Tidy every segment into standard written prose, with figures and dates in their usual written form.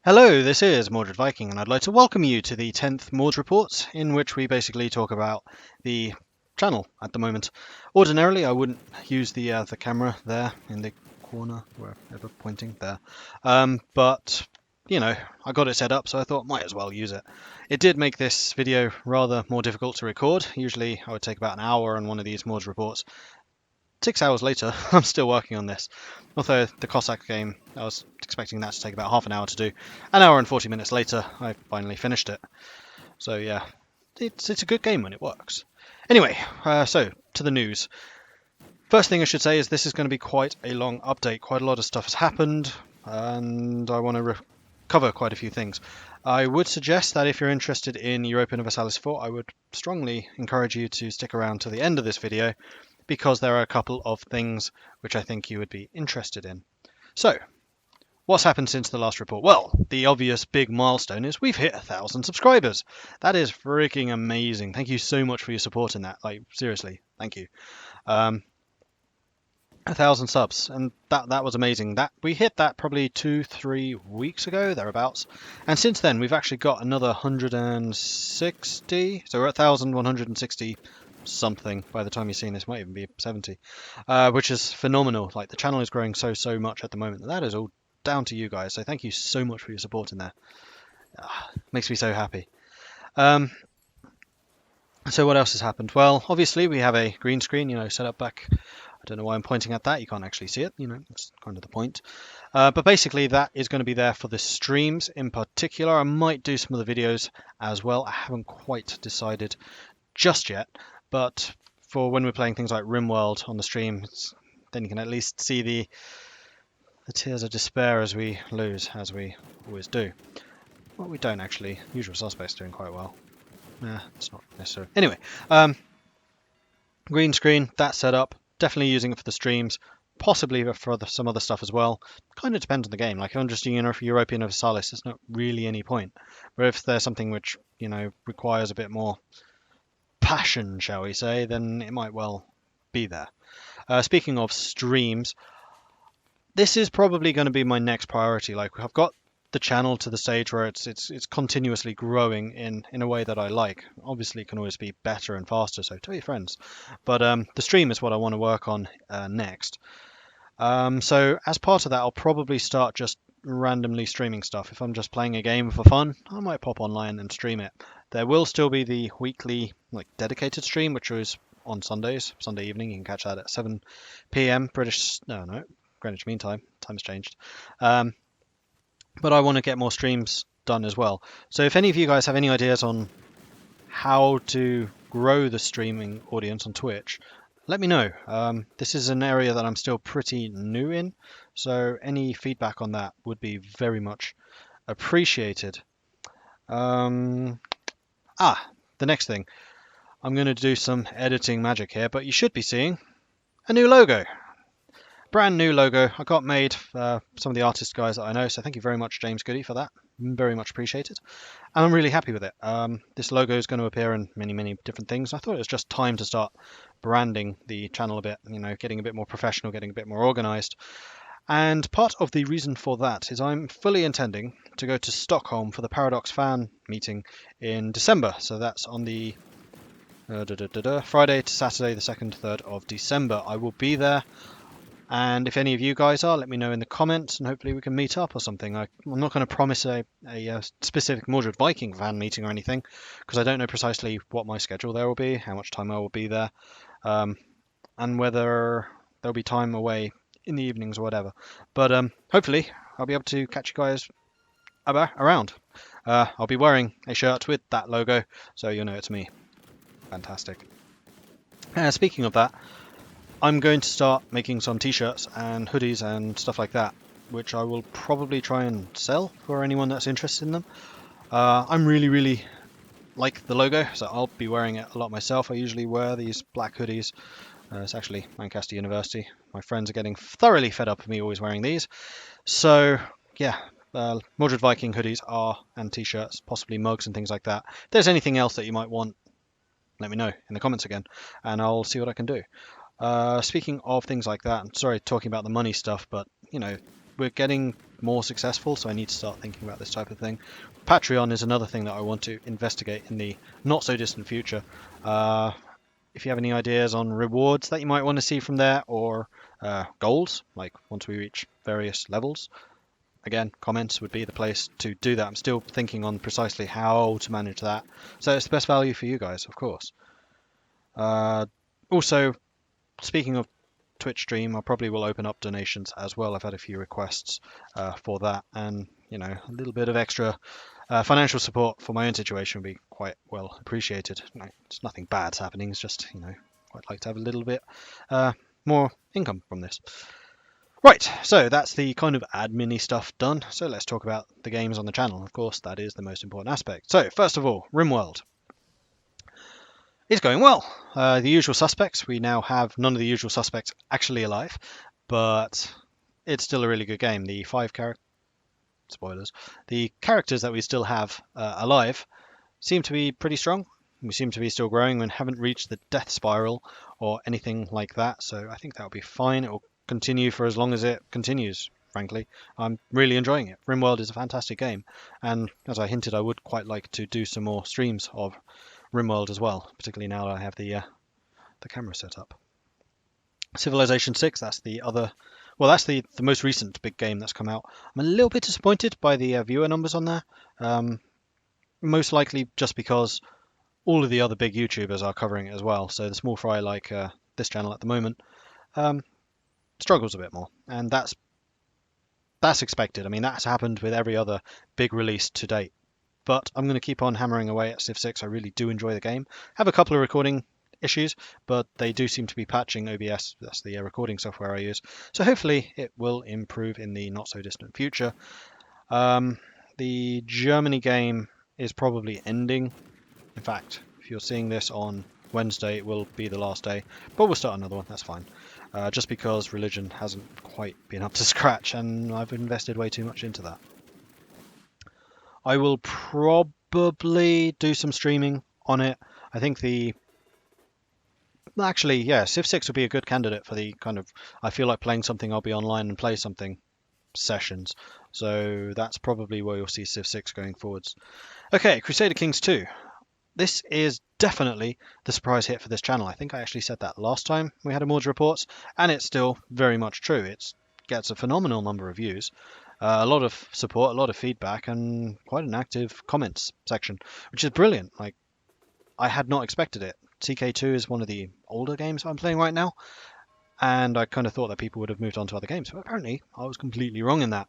Hello, this is Mordred Viking, and I'd like to welcome you to the 10th Mord Report, in which we basically talk about the channel at the moment. Ordinarily, I wouldn't use the camera there in the corner, wherever pointing there, but you know, I got it set up, so I thought might as well use it. It did make this video rather more difficult to record. Usually, I would take about an hour on one of these Mord Reports. 6 hours later, I'm still working on this. Although the Cossack game, I was expecting that to take about half an hour to do. An hour and 40 minutes later, I finally finished it. So yeah, it's a good game when it works. Anyway, so to the news. First thing I should say is this is going to be quite a long update. Quite a lot of stuff has happened, and I want to cover quite a few things. I would suggest that if you're interested in Europa Universalis IV, I would strongly encourage you to stick around to the end of this video, because there are a couple of things which I think you would be interested in. So, what's happened since the last report? Well, the obvious big milestone is we've hit 1,000 subscribers. That is freaking amazing. Thank you so much for your support in that. Like, seriously, thank you. 1,000 subs, and that was amazing. That we hit that probably 2-3 weeks ago, thereabouts. And since then, we've actually got another 160. So we're at 1,160 something. By the time you're seeing this, might even be 70, which is phenomenal. Like, the channel is growing so much at the moment. That is all down to you guys. So thank you so much for your support in there. Makes me so happy. So what else has happened? Well, obviously we have a green screen, set up back. I don't know why I'm pointing at that. You can't actually see it. That's kind of the point. But basically that is going to be there for the streams in particular. I might do some of the videos as well. I haven't quite decided just yet. But for when we're playing things like RimWorld on the stream, then you can at least see the tears of despair as we lose, as we always do. Well, we don't actually. Usual Suspects doing quite well. It's not necessary. Anyway, green screen, that's set up. Definitely using it for the streams, possibly for some other stuff as well. Kind of depends on the game. Like, if I'm just doing Europa Universalis, there's not really any point. But if there's something which, requires a bit more passion, shall we say, then it might well be there. Speaking of streams, this is probably going to be my next priority. Like, I've got the channel to the stage where it's continuously growing in a way that I like. Obviously, it can always be better and faster, so tell your friends. But the stream is what I want to work on next. So as part of that, I'll probably start just randomly streaming stuff. If I'm just playing a game for fun, I might pop online and stream it. There will still be the weekly dedicated stream, which is on Sundays, Sunday evening. You can catch that at 7 p.m. Greenwich Mean Time. Time's changed. But I want to get more streams done as well. So if any of you guys have any ideas on how to grow the streaming audience on Twitch, let me know. This is an area that I'm still pretty new in, so any feedback on that would be very much appreciated. The next thing. I'm going to do some editing magic here, but you should be seeing a new logo. Brand new logo. I got made some of the artist guys that I know, so thank you very much, James Goody, for that. Very much appreciated. And I'm really happy with it. This logo is going to appear in many different things. I thought it was just time to start branding the channel a bit, getting a bit more professional, getting a bit more organized. And part of the reason for that is I'm fully intending to go to Stockholm for the Paradox fan meeting in December. So that's on the Friday to Saturday, the 2nd, 3rd of December. I will be there. And if any of you guys are, let me know in the comments, and hopefully we can meet up or something. I'm not going to promise a specific Mordred Viking fan meeting or anything, because I don't know precisely what my schedule there will be, how much time I will be there, and whether there'll be time away in the evenings or whatever. But hopefully I'll be able to catch you guys around. I'll be wearing a shirt with that logo, so you'll know it's me. Fantastic. Speaking of that, I'm going to start making some t-shirts and hoodies and stuff like that, which I will probably try and sell for anyone that's interested in them. I'm really like the logo, so I'll be wearing it a lot myself. I usually wear these black hoodies. It's actually Lancaster University. My friends are getting thoroughly fed up of me always wearing these. So yeah, Mordred Viking hoodies and t-shirts, possibly mugs and things like that. If there's anything else that you might want, let me know in the comments again, and I'll see what I can do. Speaking of things like that, I'm sorry talking about the money stuff, but we're getting more successful, so I need to start thinking about this type of thing. Patreon is another thing that I want to investigate in the not so distant future. If you have any ideas on rewards that you might want to see from there, or goals, like once we reach various levels, again, comments would be the place to do that. I'm still thinking on precisely how to manage that, so it's the best value for you guys, of course. Also, speaking of Twitch stream, I probably will open up donations as well. I've had a few requests for that, and a little bit of extra financial support for my own situation would be quite well appreciated. It's nothing bad's happening. It's just quite like to have a little bit more income from this. Right, so that's the kind of admin-y stuff done. So let's talk about the games on the channel. Of course, that is the most important aspect. So first of all, RimWorld. It's going well. The usual suspects. We now have none of the usual suspects actually alive, but it's still a really good game. The the characters that we still have alive seem to be pretty strong. We seem to be still growing and haven't reached the death spiral or anything like that. So I think that'll be fine. It will continue for as long as it continues. Frankly, I'm really enjoying it. RimWorld is a fantastic game, and as I hinted, I would quite like to do some more streams of RimWorld as well, particularly now that I have the camera set up. Civilization 6, that's the other, well, that's the most recent big game that's come out. I'm a little bit disappointed by the viewer numbers on there, most likely just because all of the other big YouTubers are covering it as well, so the small fry like this channel at the moment struggles a bit more, and that's expected. I mean, that's happened with every other big release to date. But I'm going to keep on hammering away at Civ 6. I really do enjoy the game. Have a couple of recording issues, but they do seem to be patching OBS. That's the recording software I use. So hopefully it will improve in the not so distant future. The Germany game is probably ending. In fact, if you're seeing this on Wednesday, it will be the last day. But we'll start another one. That's fine. Just because religion hasn't quite been up to scratch, and I've invested way too much into that. I will probably do some streaming on it. I think actually, yeah, Civ 6 would be a good candidate for the kind of, I feel like playing something, I'll be online and play something sessions. So that's probably where you'll see Civ 6 going forwards. Okay, Crusader Kings II. This is definitely the surprise hit for this channel. I think I actually said that last time we had a Mords Reports, and it's still very much true. It gets a phenomenal number of views. A lot of support, a lot of feedback, and quite an active comments section, which is brilliant. Like, I had not expected it. CK2 is one of the older games I'm playing right now, and I kind of thought that people would have moved on to other games, but apparently I was completely wrong in that.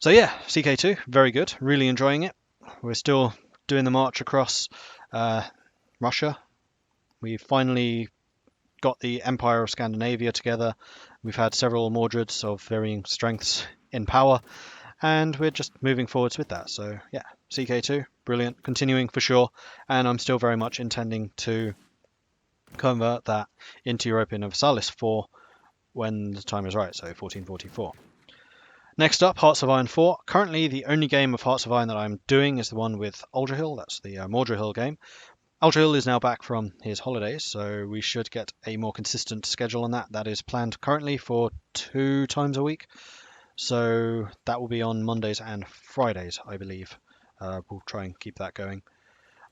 So yeah, CK2, very good, really enjoying it. We're still doing the march across Russia. We finally got the Empire of Scandinavia together. We've had several Mordreds of varying strengths in power, and we're just moving forwards with that. So yeah, CK2, brilliant, continuing for sure, and I'm still very much intending to convert that into Europa Universalis IV when the time is right, so 1444. Next up, Hearts of Iron 4. Currently the only game of Hearts of Iron that I'm doing is the one with Uldrahill. That's the Mordrhill game. Uldrahill is now back from his holidays, so we should get a more consistent schedule on that. That is planned currently for 2 times a week. So that will be on Mondays and Fridays, I believe. We'll try and keep that going.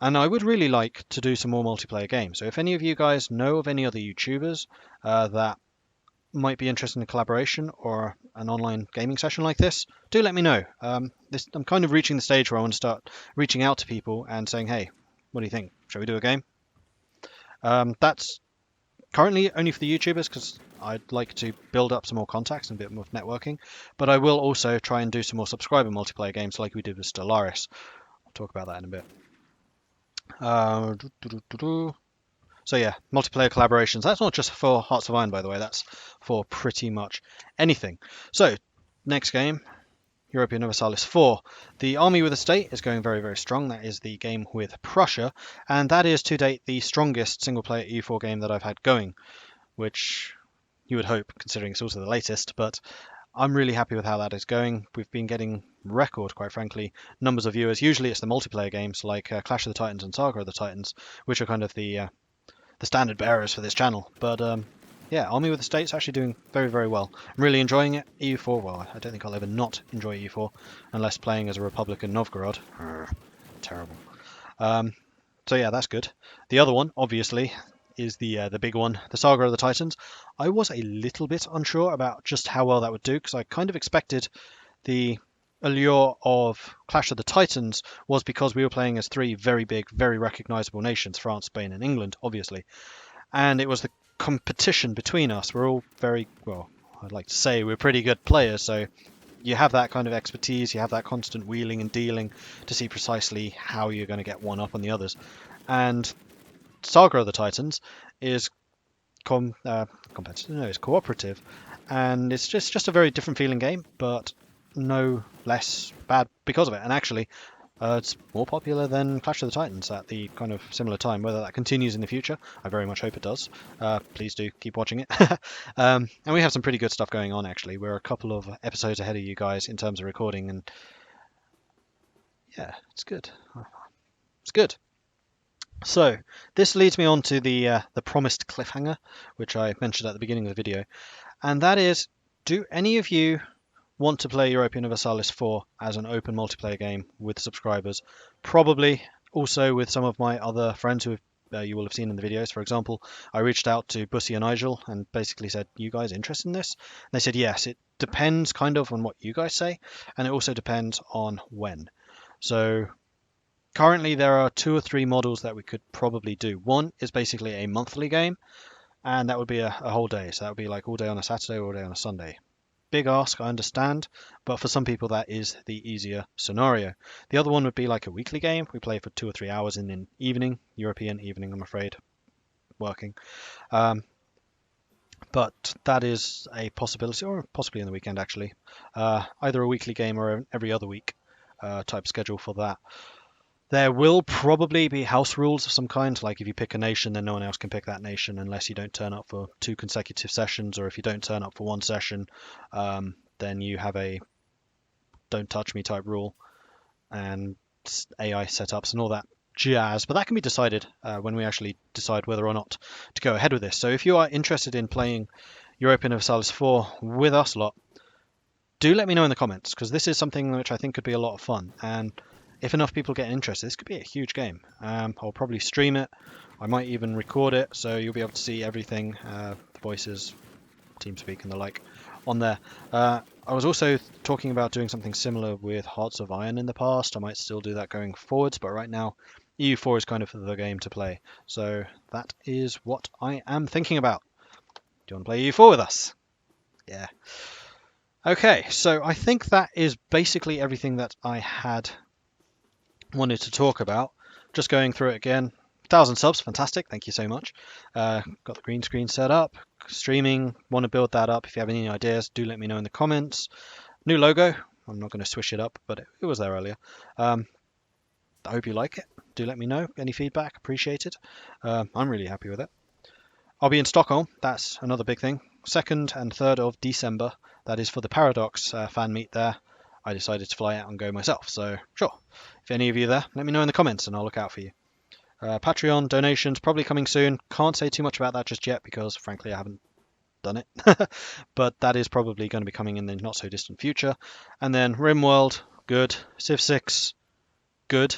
And I would really like to do some more multiplayer games. So if any of you guys know of any other YouTubers that might be interested in a collaboration or an online gaming session like this, do let me know. I'm kind of reaching the stage where I want to start reaching out to people and saying, hey, what do you think? Shall we do a game? That's currently only for the YouTubers because I'd like to build up some more contacts and a bit more networking, but I will also try and do some more subscriber multiplayer games like we did with Stellaris. I'll talk about that in a bit. So yeah, multiplayer collaborations. That's not just for Hearts of Iron, by the way. That's for pretty much anything. So, next game, Europa Universalis IV. The Army with a State is going very, very strong. That is the game with Prussia, and that is to date the strongest single-player EU4 game that I've had going, which you would hope, considering it's also the latest, but I'm really happy with how that is going. We've been getting record, quite frankly, numbers of viewers. Usually it's the multiplayer games like Clash of the Titans and Saga of the Titans, which are kind of the standard bearers for this channel. But yeah, Army with the State's actually doing very, very well. I'm really enjoying it. EU4, well, I don't think I'll ever not enjoy EU4 unless playing as a Republican Novgorod. Terrible. Um, so yeah, that's good. The other one, obviously, is the big one, the Saga of the Titans. I was a little bit unsure about just how well that would do because I kind of expected the allure of Clash of the Titans was because we were playing as three very big, very recognizable nations, France, Spain, and England, obviously. And it was the competition between us. We're all very, well, I'd like to say we're pretty good players, so you have that kind of expertise, you have that constant wheeling and dealing to see precisely how you're going to get one up on the others. And Saga of the Titans is competitive, no, it's cooperative, and it's just a very different feeling game, but no less bad because of it. And actually, it's more popular than Clash of the Titans at the kind of similar time. Whether that continues in the future, I very much hope it does. Please do keep watching it. And we have some pretty good stuff going on, actually. We're a couple of episodes ahead of you guys in terms of recording, and yeah, it's good. It's good. So this leads me on to the promised cliffhanger, which I mentioned at the beginning of the video, and that is, do any of you want to play Europa Universalis IV as an open multiplayer game with subscribers? Probably also with some of my other friends who you will have seen in the videos. For example, I reached out to Bussy and Nigel and basically said, you guys interested in this? And they said yes. It depends kind of on what you guys say, and it also depends on when. So currently there are 2 or 3 models that we could probably do. One is basically a monthly game, and that would be a whole day. So that would be like all day on a Saturday or all day on a Sunday. Big ask, I understand, but for some people that is the easier scenario. The other one would be like a weekly game. We play for 2 or 3 hours in the evening, European evening, I'm afraid, working. But that is a possibility, or possibly in the weekend actually. Either a weekly game or every other week type schedule for that. There will probably be house rules of some kind, like if you pick a nation, then no one else can pick that nation unless you don't turn up for 2 consecutive sessions, or if you don't turn up for 1 session, then you have a don't touch me type rule and AI setups and all that jazz. But that can be decided when we actually decide whether or not to go ahead with this. So if you are interested in playing Europa Universalis IV with us lot, do let me know in the comments, because this is something which I think could be a lot of fun. And if enough people get interested, this could be a huge game. I'll probably stream it. I might even record it, so you'll be able to see everything, the voices, TeamSpeak and the like, on there. I was also talking about doing something similar with Hearts of Iron in the past. I might still do that going forwards, but right now EU4 is kind of the game to play. So that is what I am thinking about. Do you want to play EU4 with us? Yeah. Okay, so I think that is basically everything that I had wanted to talk about. Just going through it again. 1,000 subs, fantastic, thank you so much. Got the green screen set up, streaming, want to build that up. If you have any ideas, do let me know in the comments. New logo, I'm not going to swish it up, but it was there earlier. I hope you like it. Do let me know, any feedback, appreciated. I'm really happy with it. I'll be in Stockholm, that's another big thing. 2nd and 3rd of December, that is for the Paradox fan meet there. I decided to fly out and go myself, so sure. If any of you are there, let me know in the comments and I'll look out for you. Patreon donations probably coming soon. Can't say too much about that just yet because frankly I haven't done it. But that is probably going to be coming in the not so distant future. And then RimWorld, good. Civ 6, good.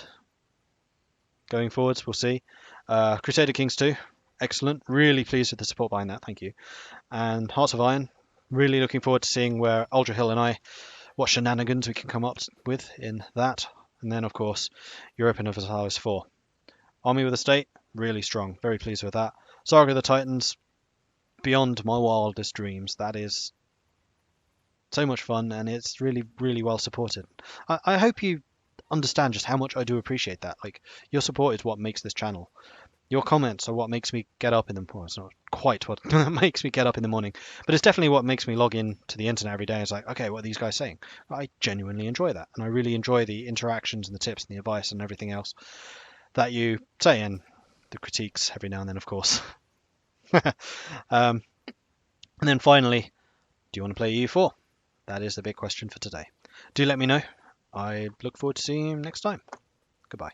Going forwards, we'll see. Crusader Kings II, excellent. Really pleased with the support behind that, thank you. And Hearts of Iron, really looking forward to seeing where Ultra Hill and I, what shenanigans we can come up with in that. And then, of course, Europa Universalis IV. Army with the State, really strong. Very pleased with that. Saga of the Titans, beyond my wildest dreams. That is so much fun, and it's really, really well supported. I hope you understand just how much I do appreciate that. Like, your support is what makes this channel. Your comments are what makes me get up in the morning. It's not quite what makes me get up in the morning, but it's definitely what makes me log in to the internet every day. It's like, okay, what are these guys saying? I genuinely enjoy that, and I really enjoy the interactions and the tips and the advice and everything else that you say, and the critiques every now and then, of course. And then finally, do you want to play EU4? That is the big question for today. Do let me know. I look forward to seeing you next time. Goodbye.